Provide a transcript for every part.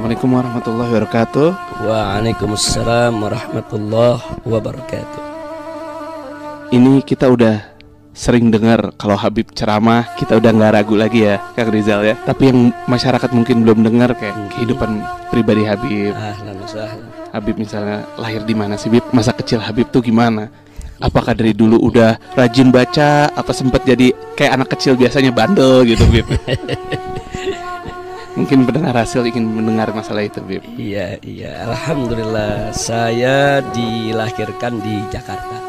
Assalamualaikum warahmatullahi wabarakatuh. Waalaikumsalam warahmatullahi wabarakatuh. Ini kita udah sering dengar kalau Habib ceramah, kita udah nggak ragu lagi ya, Kang Rizal ya. Tapi yang masyarakat mungkin belum dengar kayak kehidupan pribadi Habib. Habib misalnya lahir di mana sih, Habib? Masa kecil Habib tuh gimana? Apakah dari dulu udah rajin baca? Apa sempat jadi kayak anak kecil biasanya bandel gitu, Habib? Mungkin pendengar hasil ingin mendengar masalah itu, Bib. Iya. Alhamdulillah, saya dilahirkan di Jakarta.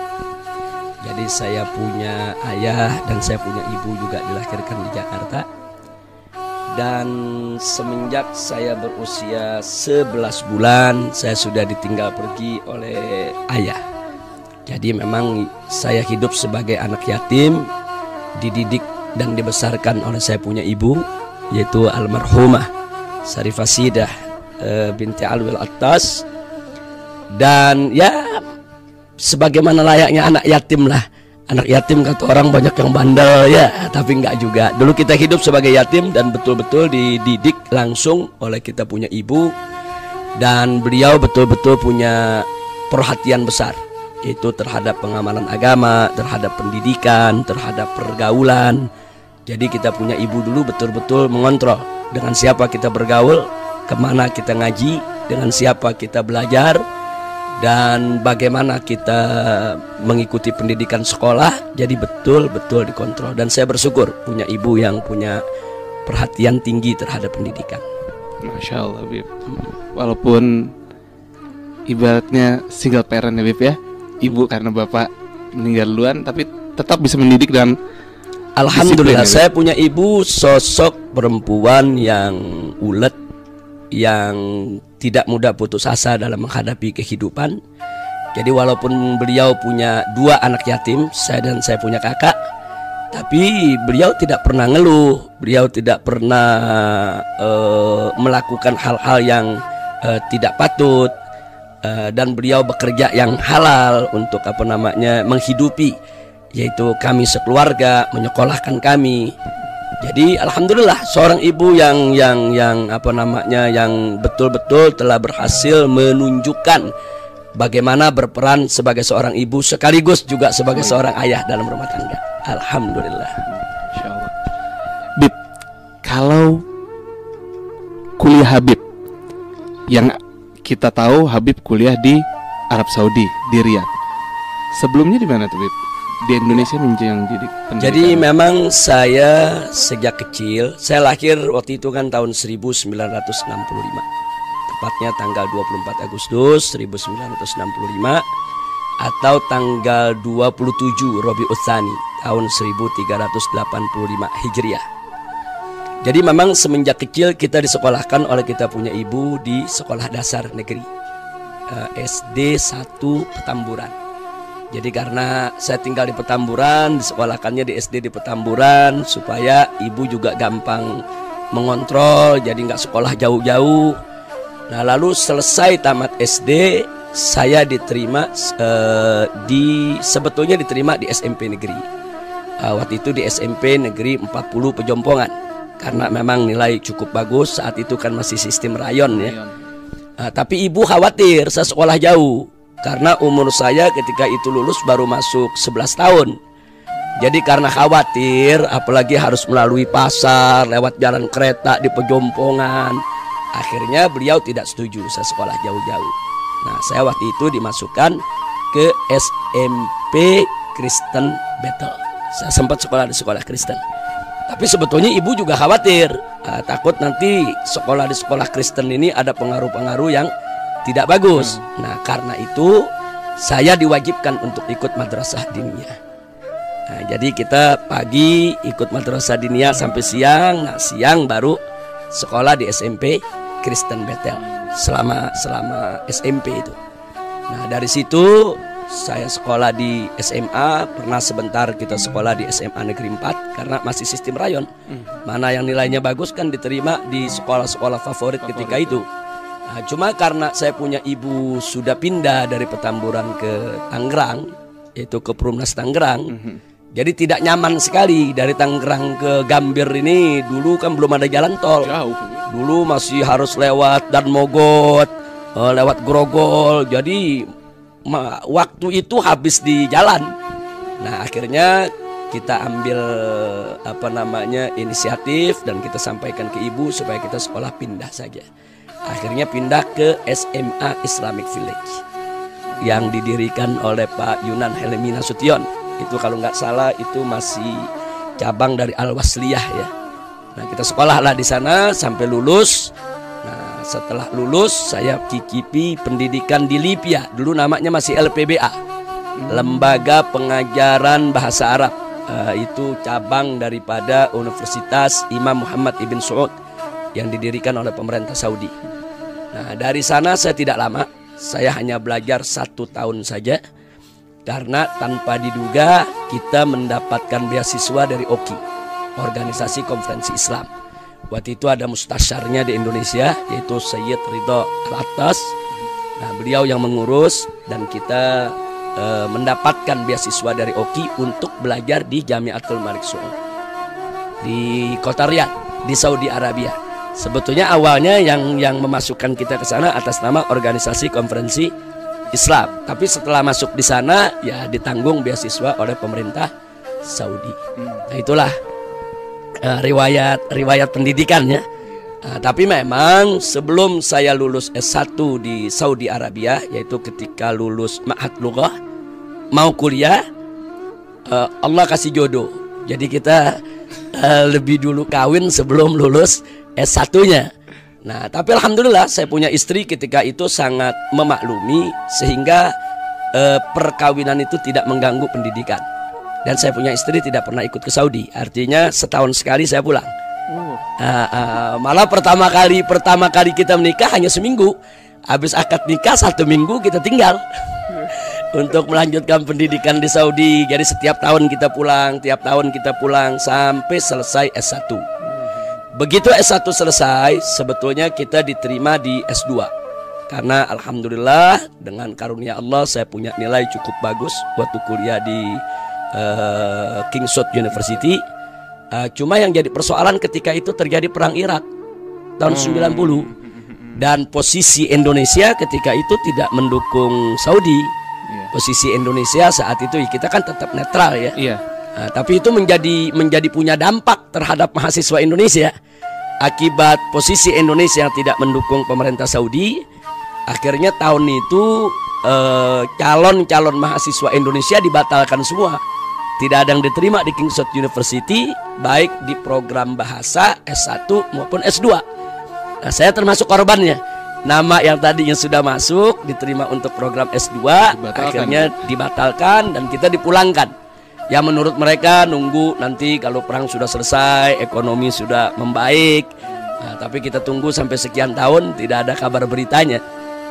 Jadi saya punya ayah dan saya punya ibu juga dilahirkan di Jakarta. Dan semenjak saya berusia 11 bulan, saya sudah ditinggal pergi oleh ayah. Jadi memang saya hidup sebagai anak yatim, dididik dan dibesarkan oleh saya punya ibu, yaitu almarhumah Syarifah Sidah binti Alwil Attas. Dan ya sebagaimana layaknya anak yatim lah. Anak yatim kata orang banyak yang bandel ya, tapi enggak juga. Dulu kita hidup sebagai yatim dan betul-betul dididik langsung oleh kita punya ibu. Dan beliau betul-betul punya perhatian besar, yaitu terhadap pengamalan agama, terhadap pendidikan, terhadap pergaulan. Jadi kita punya ibu dulu betul-betul mengontrol dengan siapa kita bergaul, kemana kita ngaji, dengan siapa kita belajar, dan bagaimana kita mengikuti pendidikan sekolah. Jadi betul-betul dikontrol. Dan saya bersyukur punya ibu yang punya perhatian tinggi terhadap pendidikan. Masya Allah, Bib. Walaupun ibaratnya single parent ya, Bib ya, ibu karena bapak meninggal duluan, tapi tetap bisa mendidik dan alhamdulillah saya punya ibu sosok perempuan yang ulet, yang tidak mudah putus asa dalam menghadapi kehidupan. Jadi walaupun beliau punya 2 anak yatim, saya dan saya punya kakak, tapi beliau tidak pernah ngeluh, beliau tidak pernah melakukan hal-hal yang tidak patut, dan beliau bekerja yang halal untuk menghidupi, yaitu kami sekeluarga, menyekolahkan kami. Jadi alhamdulillah seorang ibu yang betul-betul telah berhasil menunjukkan bagaimana berperan sebagai seorang ibu sekaligus juga sebagai seorang ayah dalam rumah tangga. Alhamdulillah. Insyaallah. Bib, kalau kuliah Habib, yang kita tahu Habib kuliah di Arab Saudi, di Riyadh. Sebelumnya di mana tuh, Bib? Di Indonesia menjadi pendidikan. Jadi memang saya sejak kecil, saya lahir waktu itu kan tahun 1965, tepatnya tanggal 24 Agustus 1965 atau tanggal 27 Rabiul Tsani tahun 1385 Hijriah. Jadi memang semenjak kecil kita disekolahkan oleh kita punya ibu di sekolah dasar negeri SD 1 Petamburan. Jadi karena saya tinggal di Petamburan, disekolahkannya di SD di Petamburan supaya ibu juga gampang mengontrol, jadi nggak sekolah jauh-jauh. Nah lalu selesai tamat SD, saya diterima sebetulnya diterima di SMP negeri. Waktu itu di SMP negeri 40 Pejompongan, karena memang nilai cukup bagus. Saat itu kan masih sistem rayon ya. Tapi ibu khawatir saya sekolah jauh, karena umur saya ketika itu lulus baru masuk 11 tahun. Jadi karena khawatir, apalagi harus melalui pasar, lewat jalan kereta di Pejompongan, akhirnya beliau tidak setuju saya sekolah jauh-jauh. Nah saya waktu itu dimasukkan ke SMP Kristen Battle. Saya sempat sekolah di sekolah Kristen. Tapi sebetulnya ibu juga khawatir, takut nanti sekolah di sekolah Kristen ini ada pengaruh-pengaruh yang tidak bagus. Nah karena itu saya diwajibkan untuk ikut madrasah diniyah. Nah, jadi kita pagi ikut madrasah diniyah sampai siang. Nah siang baru sekolah di SMP Kristen Bethel selama SMP itu. Nah dari situ saya sekolah di SMA. Pernah sebentar kita sekolah di SMA Negeri 4 karena masih sistem rayon. Mana yang nilainya bagus kan diterima di sekolah-sekolah favorit ketika itu. Nah, cuma karena saya punya ibu sudah pindah dari Petamburan ke Tangerang, yaitu ke Perumnas Tangerang, jadi tidak nyaman sekali dari Tangerang ke Gambir ini. Dulu kan belum ada jalan tol, Dulu masih harus lewat dan mogot, lewat Grogol. Jadi waktu itu habis di jalan. Nah, akhirnya kita ambil inisiatif dan kita sampaikan ke ibu supaya kita sekolah pindah saja. Akhirnya pindah ke SMA Islamic Village yang didirikan oleh Pak Yunan Helmi Nasution. Itu kalau nggak salah itu masih cabang dari Al-Wasliyah ya. Nah, kita sekolahlah di sana sampai lulus. Nah, setelah lulus saya cicipi pendidikan di Lipia. Dulu namanya masih LPBA, Lembaga Pengajaran Bahasa Arab. Itu cabang daripada Universitas Imam Muhammad Ibn Saud yang didirikan oleh pemerintah Saudi. Nah, dari sana saya tidak lama. Saya hanya belajar 1 tahun saja. Karena tanpa diduga kita mendapatkan beasiswa dari OKI, Organisasi Konferensi Islam. Waktu itu ada mustasyarnya di Indonesia, yaitu Sayyid Ridho Al-Attas. Nah, beliau yang mengurus dan kita mendapatkan beasiswa dari OKI untuk belajar di Jamiatul Malik Saud di kota Riyadh di Saudi Arabia. Sebetulnya awalnya yang memasukkan kita ke sana atas nama Organisasi Konferensi Islam, tapi setelah masuk di sana ya ditanggung beasiswa oleh pemerintah Saudi. Nah, itulah riwayat pendidikannya. Nah, tapi memang sebelum saya lulus S1 di Saudi Arabia, yaitu ketika lulus Ma'had Lughah mau kuliah, Allah kasih jodoh. Jadi kita lebih dulu kawin sebelum lulus S1-nya. Nah, tapi alhamdulillah saya punya istri ketika itu sangat memaklumi sehingga perkawinan itu tidak mengganggu pendidikan. Dan saya punya istri tidak pernah ikut ke Saudi. Artinya setahun sekali saya pulang. Malah pertama kali kita menikah hanya seminggu. Habis akad nikah 1 minggu kita tinggal untuk melanjutkan pendidikan di Saudi. Jadi setiap tahun kita pulang sampai selesai S1. Begitu S1 selesai, sebetulnya kita diterima di S2. Karena alhamdulillah dengan karunia Allah saya punya nilai cukup bagus waktu kuliah di Kingswood University. Cuma yang jadi persoalan ketika itu terjadi perang Irak tahun 90. Dan posisi Indonesia ketika itu tidak mendukung Saudi. Posisi Indonesia saat itu kita kan tetap netral ya. Nah, tapi itu menjadi punya dampak terhadap mahasiswa Indonesia. Akibat posisi Indonesia yang tidak mendukung pemerintah Saudi, akhirnya tahun itu calon mahasiswa Indonesia dibatalkan semua. Tidak ada yang diterima di Kingswood University, baik di program bahasa S1 maupun S2. Nah, saya termasuk korbannya. Nama yang tadinya sudah masuk diterima untuk program S2 akhirnya dibatalkan dan kita dipulangkan. Ya, menurut mereka nunggu nanti kalau perang sudah selesai, ekonomi sudah membaik. Nah, tapi kita tunggu sampai sekian tahun tidak ada kabar beritanya.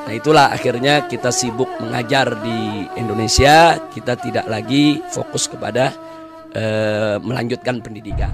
Nah, itulah akhirnya kita sibuk mengajar di Indonesia. Kita tidak lagi fokus kepada melanjutkan pendidikan.